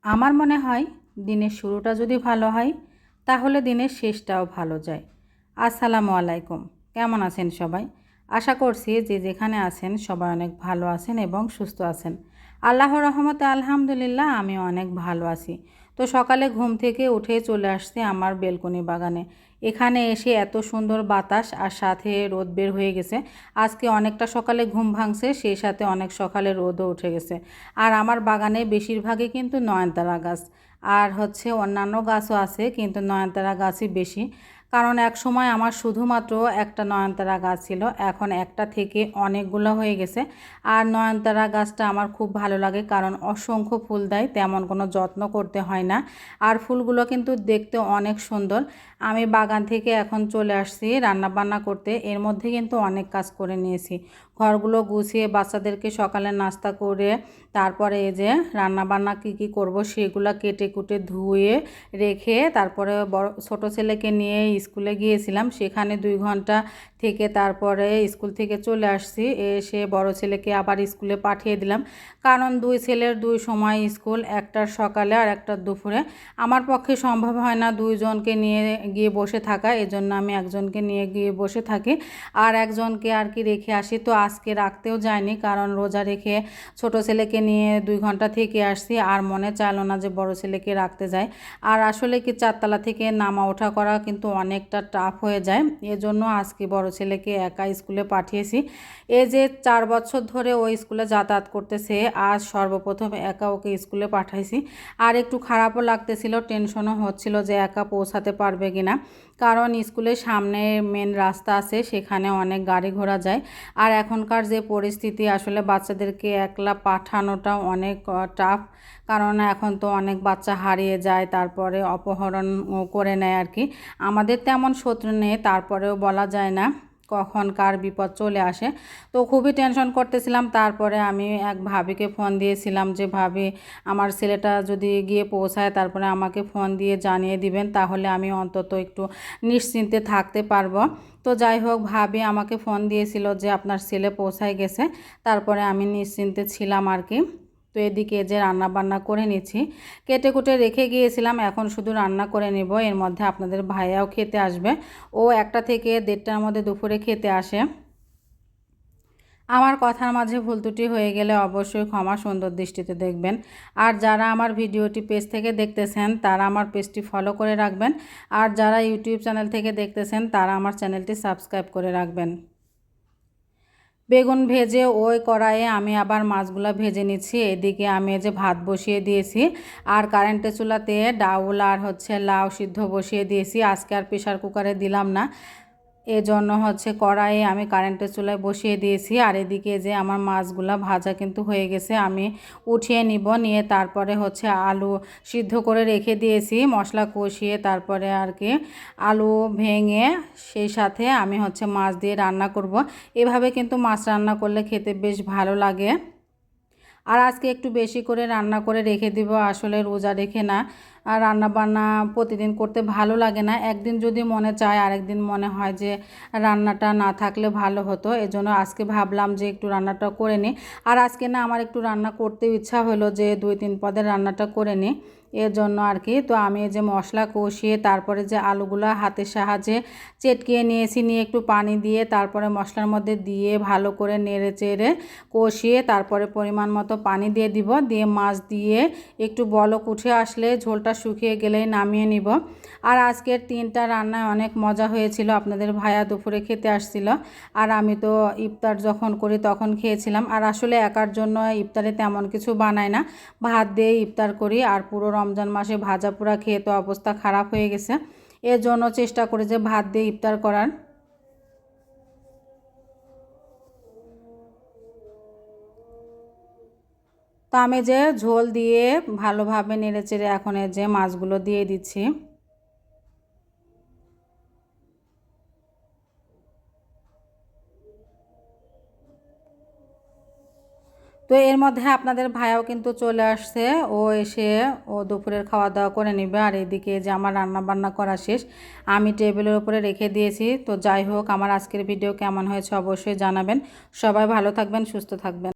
আমার মনে হয় দিনের শুরুটা যদি ভালো হয় তাহলে দিনের শেষটাও ভালো যায়। আসসালামু আলাইকুম, কেমন আছেন সবাই? আশা করছি যে যেখানে আছেন সবাই অনেক ভালো আছেন এবং সুস্থ আছেন। আল্লাহর রহমতে আলহামদুলিল্লাহ আমি অনেক ভালো আছি। তো সকালে ঘুম থেকে উঠে চলে আসছি আমার বেলকনি বাগানে। এখানে এসে এত সুন্দর বাতাস আর সাথে রোদ বের হয়ে গেছে। আজকে অনেকটা সকালে ঘুম ভাঙছে, সেই সাথে অনেক সকালে রোদও উঠে গেছে। আর আমার বাগানে বেশিরভাগই কিন্তু নয়নতারা গাছ, আর অন্যান্য গাছও আছে, কিন্তু নয়নতারা গাছই বেশি। কারণ এক সময় আমার শুধুমাত্র একটা নয়নতারা গাছ ছিল, এখন একটা থেকে অনেকগুলো হয়ে গেছে। আর নয়নতারা গাছটা আমার খুব ভালো লাগে, কারণ অসংখ্য ফুল দেয়, তেমন কোনো যত্ন করতে হয় না। আর ফুলগুলো কিন্তু দেখতে অনেক সুন্দর। আমি বাগান থেকে এখন চলে আসছি রান্না বান্না করতে। এর মধ্যে কিন্তু অনেক কাজ করে নিয়েছি। ঘরগুলো গুছিয়ে বাচ্চাদেরকে সকালে নাস্তা করে তারপরে এই যে রান্নাবান্না কী করব সেগুলো কেটে কুটে ধুয়ে রেখে তারপরে ছোটো ছেলেকে নিয়ে স্কুলে গিয়েছিলাম। সেখানে 2 ঘন্টা থেকে তারপরে স্কুল থেকে চলে আসছি। এসে বড় ছেলেকে আবার স্কুলে পাঠিয়ে দিলাম, কারণ 2 ছেলের 2 সময় স্কুল, একটার সকালে আর একটার দুপুরে। আমার পক্ষে সম্ভব হয় না 2 জনকে নিয়ে গিয়ে বসে থাকা, এজন্য আমি একজনকে নিয়ে গিয়ে বসে থাকি আর একজনকে আর কি রেখে আসি। তো আজকে রাখতেও যায়নি, কারণ রোজা রেখে ছোট ছেলেকে নিয়ে 2 ঘন্টা থেকে আসছি, আর মনে চাইলো না যে বড় ছেলেকে রাখতে যায়। আর আসলে কি 4 তলা থেকে নামা ওঠা করা কিন্তু অনেকটা টাফ হয়ে যায়, এজন্য আজকে বড় ছেলেকে একা স্কুলে পাঠিয়েছি। এই যে 4 বছর ধরে ও স্কুলে যাতায়াত করতেছে, আজ সর্বপ্রথম একা ওকে স্কুলে পাঠাইছি। আর একটু খারাপও লাগতেছিল, টেনশনও হচ্ছিল যে একা পৌঁছাতে পারবে কিনা, কারণ স্কুলের সামনে মেন রাস্তা আছে, সেখানে অনেক গাড়ি ঘোড়া যায়। আর এখনকার যে পরিস্থিতি, আসলে বাচ্চাদেরকে একলা পাঠানোটা অনেক টাফ, কারণ এখন তো অনেক বাচ্চা হারিয়ে যায়, তারপরে অপহরণ করে নেয় আর কি। আমাদের তেমন শত্রু নেই, তারপরেও বলা যায় না কখন কার বিপদ চলে আসে। তো খুবই টেনশন করতেছিলাম। তারপরে আমি এক ভাবিকে ফোন দিয়েছিলাম যে ভাবি, আমার ছেলেটা যদি গিয়ে পৌঁছায় তারপরে আমাকে ফোন দিয়ে জানিয়ে দিবেন, তাহলে আমি অন্তত একটু নিশ্চিন্তে থাকতে পারবো। তো যাই হোক, ভাবি আমাকে ফোন দিয়েছিল যে আপনার ছেলে পৌঁছায় গেছে, তারপরে আমি নিশ্চিন্তে ছিলাম আর কি। তো এদিকে যে রান্না বান্না করে নিচ্ছি, কেটে কুটে রেখে গিয়েছিলাম, এখন শুধু রান্না করে নিব। এর মধ্যে আপনাদের ভাইয়াও খেতে আসবে, ও 1টা থেকে 1:30টার মধ্যে দুপুরে খেতে আসে। আমার কথার মাঝে ভুল ত্রুটি হয়ে গেলে অবশ্যই ক্ষমা সুন্দর দৃষ্টিতে দেখবেন। আর যারা আমার ভিডিওটি পেজ থেকে দেখতেছেন তারা আমার পেজটি ফলো করে রাখবেন, আর যারা ইউটিউব চ্যানেল থেকে দেখতেছেন তারা আমার চ্যানেলটি সাবস্ক্রাইব করে রাখবেন। বেগুন ভেজে ওই কড়াইয়ে আমি আবার মাছগুলো ভেজে নিচ্ছি। এদিকে আমি যে ভাত বসিয়ে দিয়েছি, আর কারেন্টের চুলাতে ডাউল আর লাউ সিদ্ধ বসিয়ে দিয়েছি। আজকে আর প্রেশার কুকারে দিলাম না, এজন্য কড়াইয়ে আমি কারেন্টের চুলায় বসিয়ে দিয়েছি। আর এদিকে যে আমার মাছগুলা ভাজা কিন্তু হয়ে গেছে, আমি উঠিয়ে নিব, নিয়ে তারপরে আলু সিদ্ধ করে রেখে দিয়েছি মশলা কষিয়ে, তারপরে আর কি আলু ভেঙে সেই সাথে আমি মাছ দিয়ে রান্না করব। এভাবে কিন্তু মাছ রান্না করলে খেতে বেশ ভালো লাগে। আর আজকে একটু বেশি করে রান্না করে রেখে দিব, আসলে রোজা রেখে না আর রান্না বান্না প্রতিদিন করতে ভালো লাগে না। একদিন যদি মনে চায়, আরেকদিন মনে হয় যে রান্নাটা না থাকলে ভালো হতো, এজন্য আজকে ভাবলাম যে একটু রান্নাটা করে নিই। আর আজকে না আমার একটু রান্না করতেও ইচ্ছা হলো যে 2-3 পদের রান্নাটা করে নিই, এর জন্য আর কি। তো আমি যে মশলা কষিয়ে তারপরে যে আলুগুলো হাতের সাহায্যে চেটকিয়ে নিয়েছি, নিয়ে একটু পানি দিয়ে তারপরে মশলার মধ্যে দিয়ে ভালো করে নেড়ে চেড়ে কষিয়ে তারপরে পরিমাণ মতো পানি দিয়ে দিব, দিয়ে মাছ দিয়ে একটু বলক উঠে আসলে ঝোলটা শুকিয়ে গেলেই নামিয়ে নিব। আর আজকের 3টা রান্নায় অনেক মজা হয়েছিল। আপনাদের ভাইয়া দুপুরে খেতে আসছিল, আর আমি তো ইফতার যখন করি তখন খেয়েছিলাম। আর আসলে একার জন্য ইফতারে তেমন কিছু বানাই না, ভাত দিয়ে ইফতার করি। আর পুরো রমজান মাসে ভাজা পোড়া খেয়ে তো অবস্থা খারাপ হয়ে গেছে, এর জন্য চেষ্টা করি যে ভাত দিয়ে ইফতার করার। তো আমি যে ঝোল দিয়ে ভালোভাবে নেড়েচেড়ে এখন এই যে মাছগুলো দিয়ে দিচ্ছি। তো এর মধ্যে আপনাদের ভাইয়াও কিন্তু চলে আসছে, ও এসে ও দুপুরের খাওয়া দাওয়া করে নেবে। আর এদিকে যে আমার রান্না বান্না করা শেষ, আমি টেবিলের উপরে রেখে দিয়েছি। তো যাই হোক, আমার আজকের ভিডিও কেমন হয়েছে অবশ্যই জানাবেন। সবাই ভালো থাকবেন, সুস্থ থাকবেন।